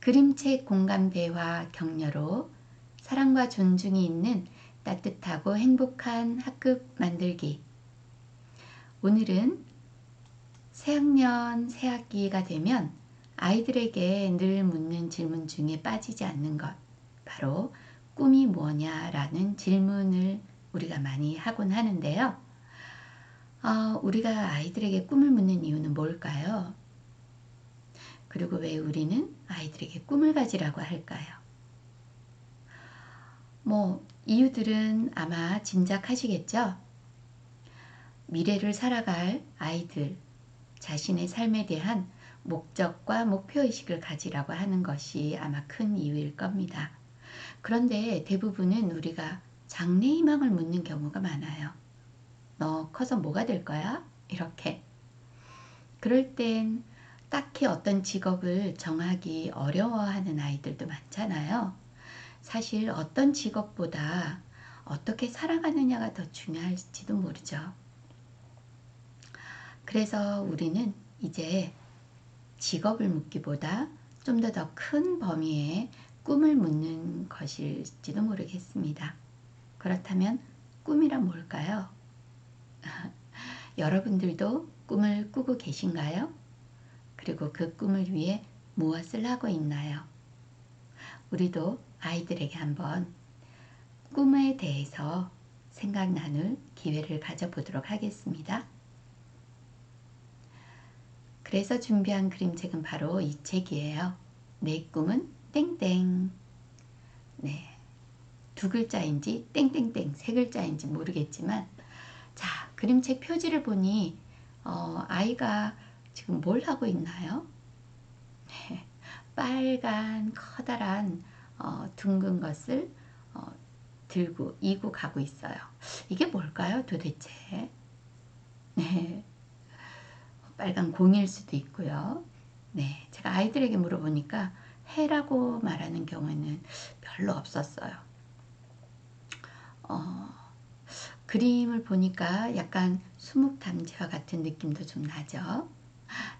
그림책 공감 대화 격려로 사랑과 존중이 있는 따뜻하고 행복한 학급 만들기. 오늘은 새학년, 새학기가 되면 아이들에게 늘 묻는 질문 중에 빠지지 않는 것, 바로 꿈이 뭐냐라는 질문을 우리가 많이 하곤 하는데요. 우리가 아이들에게 꿈을 묻는 이유는 뭘까요? 그리고 왜 우리는 아이들에게 꿈을 가지라고 할까요? 이유들은 아마 짐작하시겠죠? 미래를 살아갈 아이들 자신의 삶에 대한 목적과 목표의식을 가지라고 하는 것이 아마 큰 이유일 겁니다. 그런데 대부분은 우리가 장래희망을 묻는 경우가 많아요. 너 커서 뭐가 될 거야? 이렇게. 그럴 땐 딱히 어떤 직업을 정하기 어려워하는 아이들도 많잖아요. 사실 어떤 직업보다 어떻게 살아가느냐가 더 중요할지도 모르죠. 그래서 우리는 이제 직업을 묻기보다 좀 더 큰 범위의 꿈을 묻는 것일지도 모르겠습니다. 그렇다면 꿈이란 뭘까요? 여러분들도 꿈을 꾸고 계신가요? 그리고 그 꿈을 위해 무엇을 하고 있나요? 우리도 아이들에게 한번 꿈에 대해서 생각 나눌 기회를 가져보도록 하겠습니다. 그래서 준비한 그림책은 바로 이 책이에요. 내 꿈은 땡땡. 네, 두 글자인지 땡땡땡 세 글자인지 모르겠지만, 자, 그림책 표지를 보니 아이가 지금 뭘 하고 있나요? 네, 빨간 커다란 둥근 것을 들고 이고 가고 있어요. 이게 뭘까요, 도대체? 네, 빨간 공일 수도 있고요. 네, 제가 아이들에게 물어보니까 해라고 말하는 경우에는 별로 없었어요. 그림을 보니까 약간 수묵담지와 같은 느낌도 좀 나죠.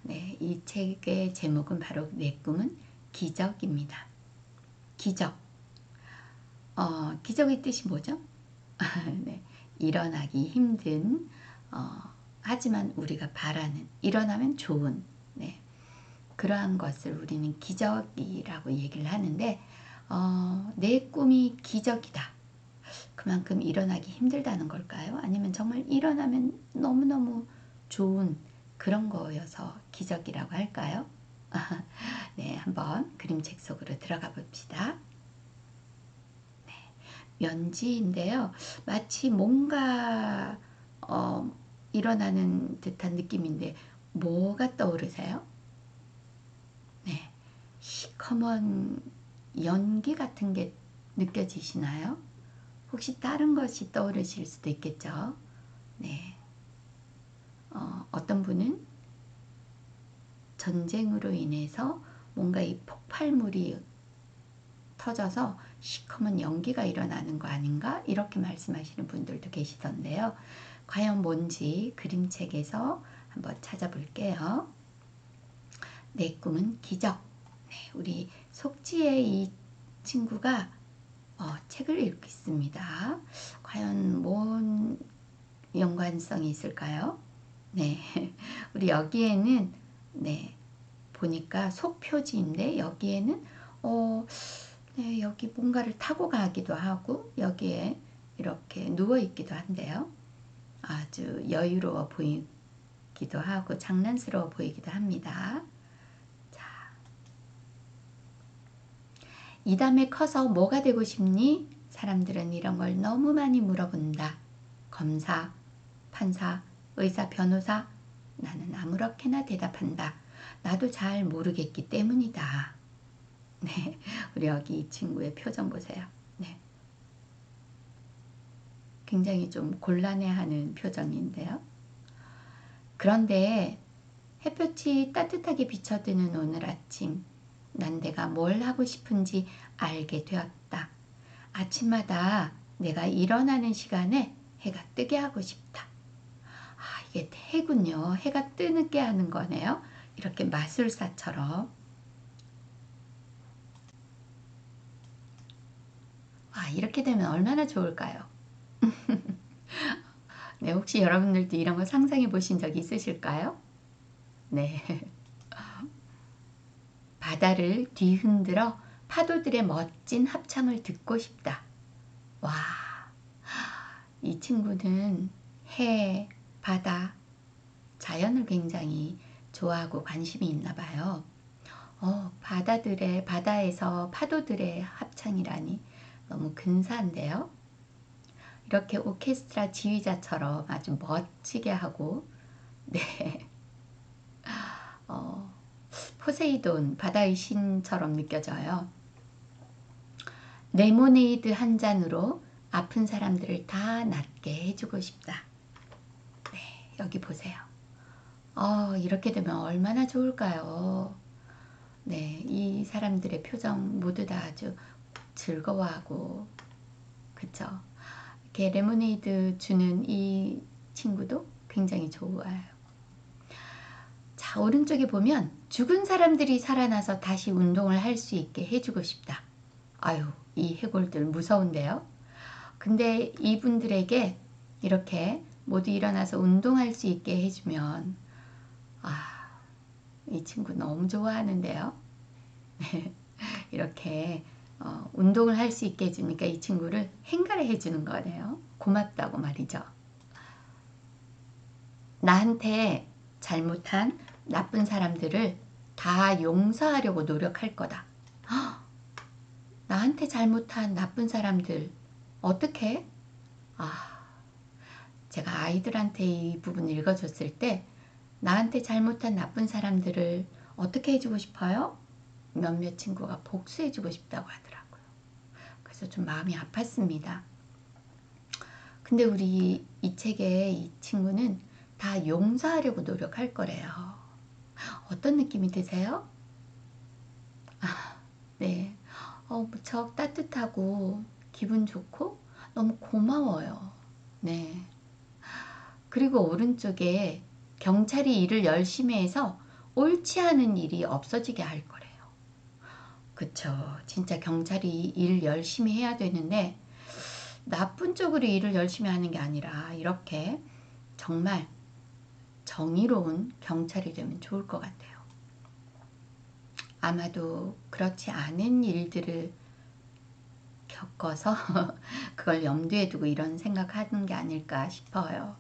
네, 이 책의 제목은 바로 내 꿈은 기적입니다. 기적. 기적의 뜻이 뭐죠? 네, 일어나기 힘든, 하지만 우리가 바라는, 일어나면 좋은, 네, 그러한 것을 우리는 기적이라고 얘기를 하는데, 내 꿈이 기적이다. 그만큼 일어나기 힘들다는 걸까요? 아니면 정말 일어나면 너무너무 좋은 그런 거여서 기적이라고 할까요? 네, 한번 그림책 속으로 들어가 봅시다. 네, 면지인데요. 마치 뭔가 일어나는 듯한 느낌인데 뭐가 떠오르세요? 네, 시커먼 연기 같은 게 느껴지시나요? 혹시 다른 것이 떠오르실 수도 있겠죠. 네, 어떤 분은 전쟁으로 인해서 뭔가 이 폭발물이 터져서 시커먼 연기가 일어나는 거 아닌가? 이렇게 말씀하시는 분들도 계시던데요. 과연 뭔지 그림책에서 한번 찾아볼게요. 내 꿈은 기적. 네, 우리 속지의 이 친구가 책을 읽고 있습니다. 과연 뭔 연관성이 있을까요? 네, 우리 여기에는 네, 보니까 속표지인데 여기에는 네, 여기 뭔가를 타고 가기도 하고 여기에 이렇게 누워 있기도 한데요. 아주 여유로워 보이기도 하고 장난스러워 보이기도 합니다. 자, 이 다음에 커서 뭐가 되고 싶니? 사람들은 이런 걸 너무 많이 물어본다. 검사, 판사, 의사, 변호사. 나는 아무렇게나 대답한다. 나도 잘 모르겠기 때문이다. 네, 우리 여기 이 친구의 표정 보세요. 네, 굉장히 좀 곤란해하는 표정인데요. 그런데 햇볕이 따뜻하게 비쳐드는 오늘 아침, 난 내가 뭘 하고 싶은지 알게 되었다. 아침마다 내가 일어나는 시간에 해가 뜨게 하고 싶다. 이게 해군요. 해가 뜨게 하는 거네요. 이렇게 마술사처럼. 이렇게 되면 얼마나 좋을까요? 네, 혹시 여러분들도 이런 거 상상해 보신 적 있으실까요? 네. 바다를 뒤흔들어 파도들의 멋진 합창을 듣고 싶다. 와, 이 친구는 해, 바다, 자연을 굉장히 좋아하고 관심이 있나 봐요. 바다에서 파도들의 합창이라니 너무 근사한데요. 이렇게 오케스트라 지휘자처럼 아주 멋지게 하고, 네, 어, 포세이돈, 바다의 신처럼 느껴져요. 레모네이드 한 잔으로 아픈 사람들을 다 낫게 해주고 싶다. 네, 여기 보세요. 이렇게 되면 얼마나 좋을까요? 네, 이 사람들의 표정 모두 다 아주 즐거워하고, 그쵸? 이렇게 레모네이드 주는 이 친구도 굉장히 좋아요. 자, 오른쪽에 보면 죽은 사람들이 살아나서 다시 운동을 할 수 있게 해주고 싶다. 아유, 이 해골들 무서운데요? 근데 이분들에게 이렇게 모두 일어나서 운동할 수 있게 해주면, 이 친구 너무 좋아하는데요. 이렇게 운동을 할 수 있게 해주니까 이 친구를 행가를 해주는 거네요. 고맙다고 말이죠. 나한테 잘못한 나쁜 사람들을 다 용서하려고 노력할 거다. 나한테 잘못한 나쁜 사람들 어떻게? 제가 아이들한테 이 부분 읽어줬을 때 나한테 잘못한 나쁜 사람들을 어떻게 해주고 싶어요? 몇몇 친구가 복수해주고 싶다고 하더라고요. 그래서 좀 마음이 아팠습니다. 근데 우리 이 책의 이 친구는 다 용서하려고 노력할 거래요. 어떤 느낌이 드세요? 네, 무척 따뜻하고 기분 좋고 너무 고마워요. 네. 그리고 오른쪽에 경찰이 일을 열심히 해서 옳지 않은 일이 없어지게 할 거래요. 그쵸. 진짜 경찰이 일 열심히 해야 되는데 나쁜 쪽으로 일을 열심히 하는 게 아니라 이렇게 정말 정의로운 경찰이 되면 좋을 것 같아요. 아마도 그렇지 않은 일들을 겪어서 그걸 염두에 두고 이런 생각하는 게 아닐까 싶어요.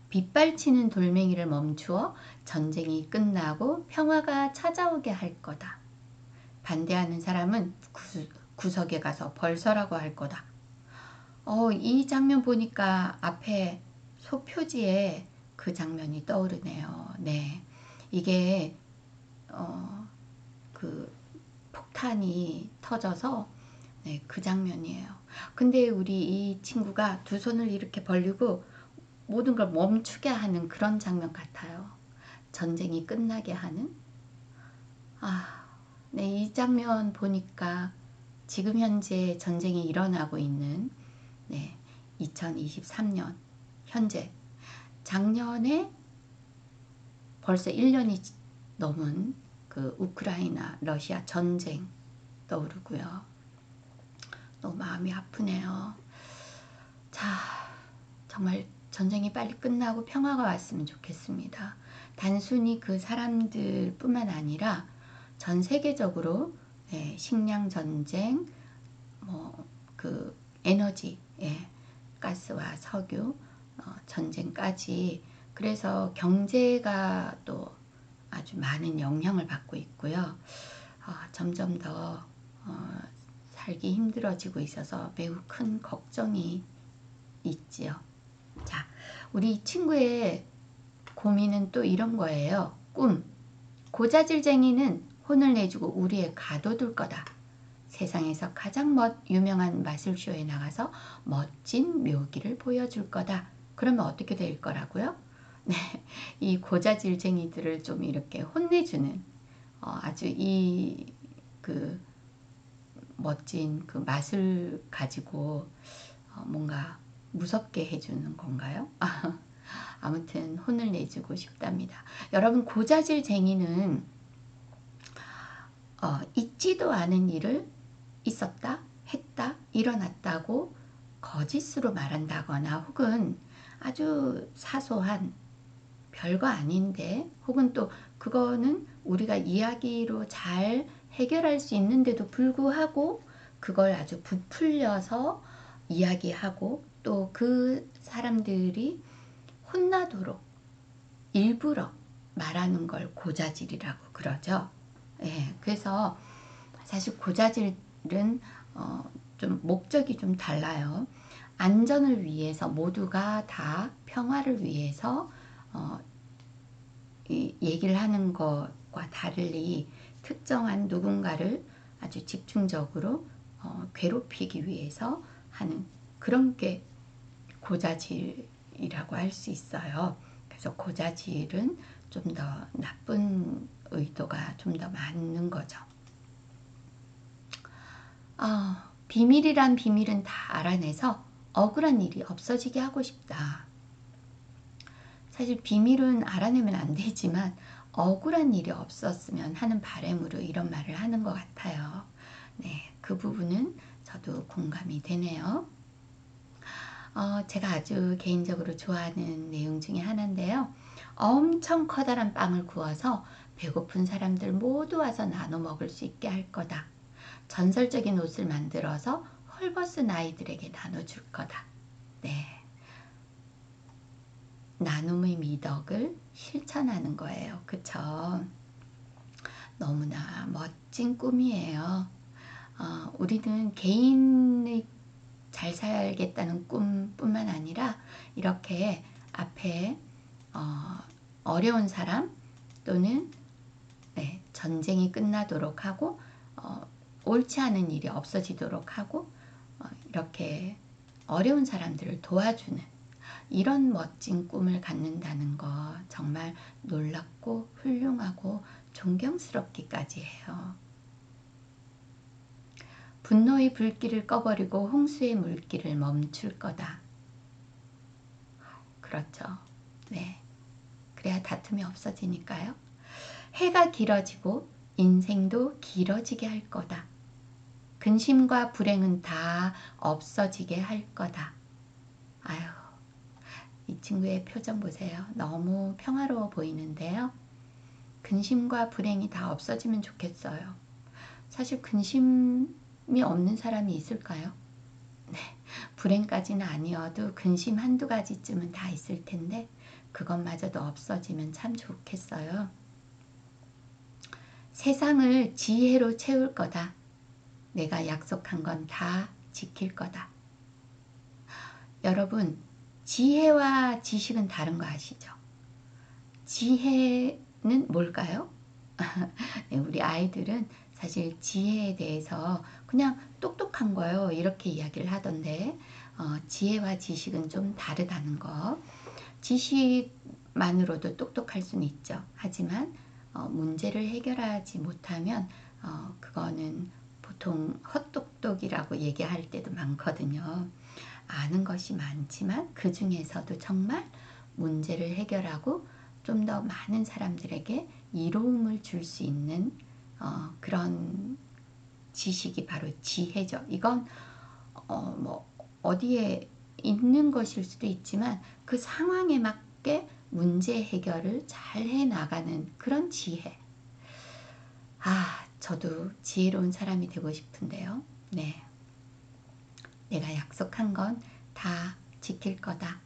빗발치는 돌멩이를 멈추어 전쟁이 끝나고 평화가 찾아오게 할 거다. 반대하는 사람은 구석에 가서 벌서라고 할 거다. 이 장면 보니까 앞에 소표지에 그 장면이 떠오르네요. 네, 이게 그 폭탄이 터져서 네, 그 장면이에요. 근데 우리 이 친구가 두 손을 이렇게 벌리고 모든 걸 멈추게 하는 그런 장면 같아요. 전쟁이 끝나게 하는. 네, 이 장면 보니까 지금 현재 전쟁이 일어나고 있는 2023년 현재 작년에 벌써 1년이 넘은 그 우크라이나 러시아 전쟁 떠오르고요. 너무 마음이 아프네요. 자, 정말 전쟁이 빨리 끝나고 평화가 왔으면 좋겠습니다. 단순히 그 사람들 뿐만 아니라 전 세계적으로 식량 전쟁, 그 에너지, 가스와 석유 전쟁까지, 그래서 경제가 또 아주 많은 영향을 받고 있고요. 점점 더 살기 힘들어지고 있어서 매우 큰 걱정이 있지요. 자, 우리 친구의 고민은 또 이런 거예요. 꿈. 고자질쟁이는 혼을 내주고 우리에 가둬둘 거다. 세상에서 가장 유명한 마술쇼에 나가서 멋진 묘기를 보여줄 거다. 그러면 어떻게 될 거라고요? 네, 이 고자질쟁이들을 좀 이렇게 혼내주는 아주 그 멋진 그 맛을 가지고 뭔가 무섭게 해주는 건가요? 아무튼 혼을 내주고 싶답니다. 여러분, 고자질쟁이는 있지도 않은 일을 있었다, 했다, 일어났다고 거짓으로 말한다거나 혹은 아주 사소한 별거 아닌데 혹은 또 그거는 우리가 이야기로 잘 해결할 수 있는데도 불구하고 그걸 아주 부풀려서 이야기하고 또 그 사람들이 혼나도록 일부러 말하는 걸 고자질이라고 그러죠. 예, 그래서 사실 고자질은 좀 목적이 좀 달라요. 안전을 위해서 모두가 다 평화를 위해서 어, 얘기를 하는 것과 달리 특정한 누군가를 아주 집중적으로 괴롭히기 위해서 하는 그런 게 고자질이라고 할 수 있어요. 그래서 고자질은 좀 더 나쁜 의도가 좀 더 많은 거죠. 비밀이란 비밀은 다 알아내서 억울한 일이 없어지게 하고 싶다. 사실 비밀은 알아내면 안 되지만 억울한 일이 없었으면 하는 바람으로 이런 말을 하는 것 같아요. 네, 그 부분은 저도 공감이 되네요. 제가 아주 개인적으로 좋아하는 내용 중에 하나인데요. 엄청 커다란 빵을 구워서 배고픈 사람들 모두 와서 나눠 먹을 수 있게 할 거다. 전설적인 옷을 만들어서 헐벗은 아이들에게 나눠줄 거다. 네, 나눔의 미덕을 실천하는 거예요. 그쵸? 너무나 멋진 꿈이에요. 우리는 개인의 잘 살겠다는 꿈뿐만 아니라 이렇게 앞에 어려운 사람 또는 네, 전쟁이 끝나도록 하고 옳지 않은 일이 없어지도록 하고 이렇게 어려운 사람들을 도와주는 이런 멋진 꿈을 갖는다는 거 정말 놀랍고 훌륭하고 존경스럽기까지 해요. 분노의 불길을 꺼버리고 홍수의 물길을 멈출 거다. 그렇죠. 네. 그래야 다툼이 없어지니까요. 해가 길어지고 인생도 길어지게 할 거다. 근심과 불행은 다 없어지게 할 거다. 아유, 이 친구의 표정 보세요. 너무 평화로워 보이는데요. 근심과 불행이 다 없어지면 좋겠어요. 사실 근심이 없는 사람이 있을까요? 네, 불행까지는 아니어도 근심 한두 가지쯤은 다 있을 텐데 그것마저도 없어지면 참 좋겠어요. 세상을 지혜로 채울 거다. 내가 약속한 건 다 지킬 거다. 여러분, 지혜와 지식은 다른 거 아시죠? 지혜는 뭘까요? 네, 우리 아이들은 사실 지혜에 대해서 그냥 똑똑한 거요 이렇게 이야기를 하던데 지혜와 지식은 좀 다르다는 거. 지식만으로도 똑똑할 수는 있죠. 하지만 문제를 해결하지 못하면 그거는 보통 헛똑똑이라고 얘기할 때도 많거든요. 아는 것이 많지만 그 중에서도 정말 문제를 해결하고 좀 더 많은 사람들에게 이로움을 줄 수 있는 그런 지식이 바로 지혜죠. 이건 뭐 어디에 있는 것일 수도 있지만 그 상황에 맞게 문제 해결을 잘 해나가는 그런 지혜. 저도 지혜로운 사람이 되고 싶은데요. 네, 내가 약속한 건 다 지킬 거다.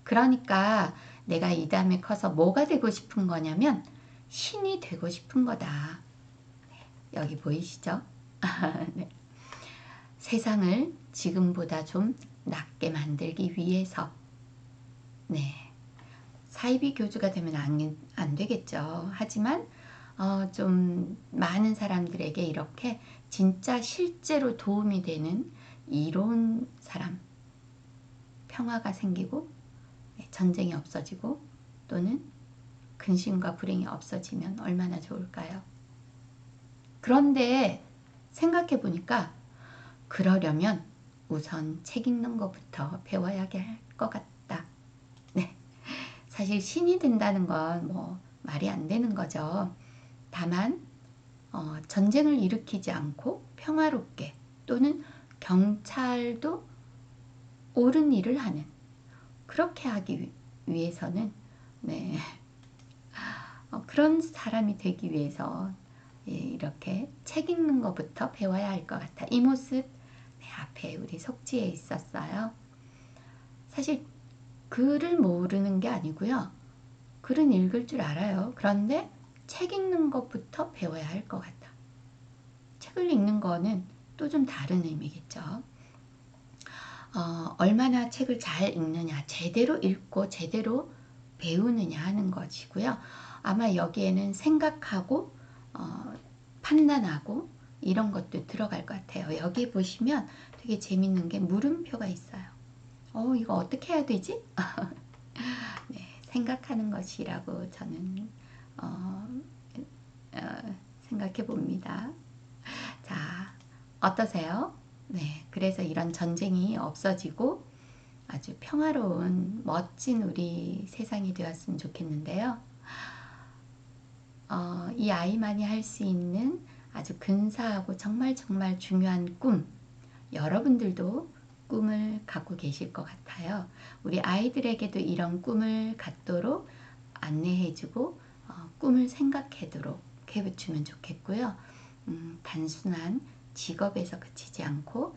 그러니까 내가 이 다음에 커서 뭐가 되고 싶은 거냐면 신이 되고 싶은 거다. 여기 보이시죠? 네. 세상을 지금보다 좀 낫게 만들기 위해서 네, 사이비 교주가 되면 안 되겠죠. 하지만 좀 많은 사람들에게 이렇게 진짜 실제로 도움이 되는 이로운 사람, 평화가 생기고 전쟁이 없어지고 또는 근심과 불행이 없어지면 얼마나 좋을까요? 그런데 생각해 보니까 그러려면 우선 책 읽는 것부터 배워야 할 것 같다. 네, 사실 신이 된다는 건 뭐 말이 안 되는 거죠. 다만 전쟁을 일으키지 않고 평화롭게, 또는 경찰도 옳은 일을 하는, 그렇게 하기 위해서는, 네, 그런 사람이 되기 위해서, 예, 이렇게 책 읽는 것부터 배워야 할 것 같아. 이 모습, 네, 앞에 우리 속지에 있었어요. 사실 글을 모르는 게 아니고요. 글은 읽을 줄 알아요. 그런데 책 읽는 것부터 배워야 할 것 같아. 책을 읽는 거는 또 좀 다른 의미겠죠. 얼마나 책을 잘 읽느냐, 제대로 읽고 제대로 배우느냐 하는 것이고요. 아마 여기에는 생각하고 판단하고 이런 것도 들어갈 것 같아요. 여기 보시면 되게 재밌는 게 물음표가 있어요. 이거 어떻게 해야 되지? 네, 생각하는 것이라고 저는 생각해 봅니다. 자, 어떠세요? 네, 그래서 이런 전쟁이 없어지고 아주 평화로운 멋진 우리 세상이 되었으면 좋겠는데요. 이 아이만이 할 수 있는 아주 근사하고 정말 중요한 꿈, 여러분들도 꿈을 갖고 계실 것 같아요. 우리 아이들에게도 이런 꿈을 갖도록 안내해주고 꿈을 생각하도록 해주면 좋겠고요. 단순한 직업에서 그치지 않고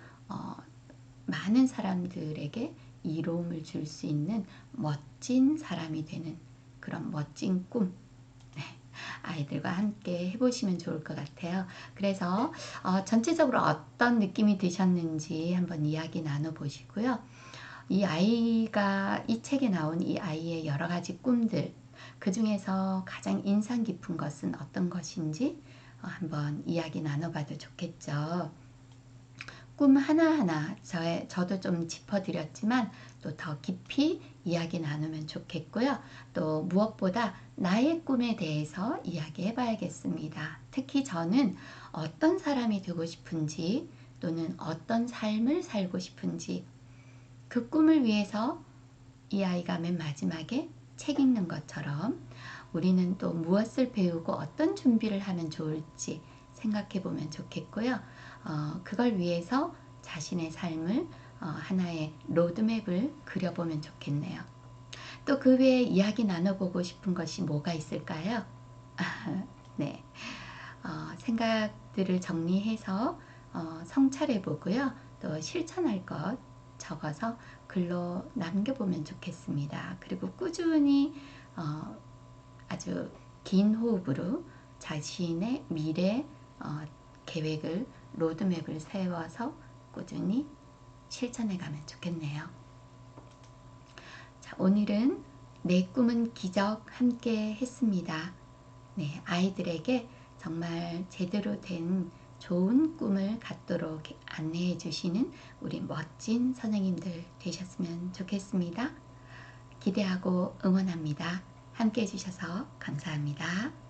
많은 사람들에게 이로움을 줄 수 있는 멋진 사람이 되는 그런 멋진 꿈, 네, 아이들과 함께 해보시면 좋을 것 같아요. 그래서 전체적으로 어떤 느낌이 드셨는지 한번 이야기 나눠보시고요. 이 책에 나온 이 아이의 여러 가지 꿈들, 그 중에서 가장 인상 깊은 것은 어떤 것인지 한번 이야기 나눠봐도 좋겠죠. 꿈 하나하나 저도 좀 짚어드렸지만 또 더 깊이 이야기 나누면 좋겠고요. 또 무엇보다 나의 꿈에 대해서 이야기해 봐야겠습니다. 특히 저는 어떤 사람이 되고 싶은지, 또는 어떤 삶을 살고 싶은지, 그 꿈을 위해서 이 아이가 맨 마지막에 책 읽는 것처럼 우리는 또 무엇을 배우고 어떤 준비를 하면 좋을지 생각해 보면 좋겠고요. 그걸 위해서 자신의 삶을 하나의 로드맵을 그려보면 좋겠네요. 또 그 외에 이야기 나눠보고 싶은 것이 뭐가 있을까요? 네, 생각들을 정리해서 성찰해 보고요. 또 실천할 것 적어서 글로 남겨보면 좋겠습니다. 그리고 꾸준히 아주 긴 호흡으로 자신의 미래 계획을, 로드맵을 세워서 꾸준히 실천해 가면 좋겠네요. 자, 오늘은 내 꿈은 기적 함께 했습니다. 네, 아이들에게 정말 제대로 된 좋은 꿈을 갖도록 안내해 주시는 우리 멋진 선생님들 되셨으면 좋겠습니다. 기대하고 응원합니다. 함께 해주셔서 감사합니다.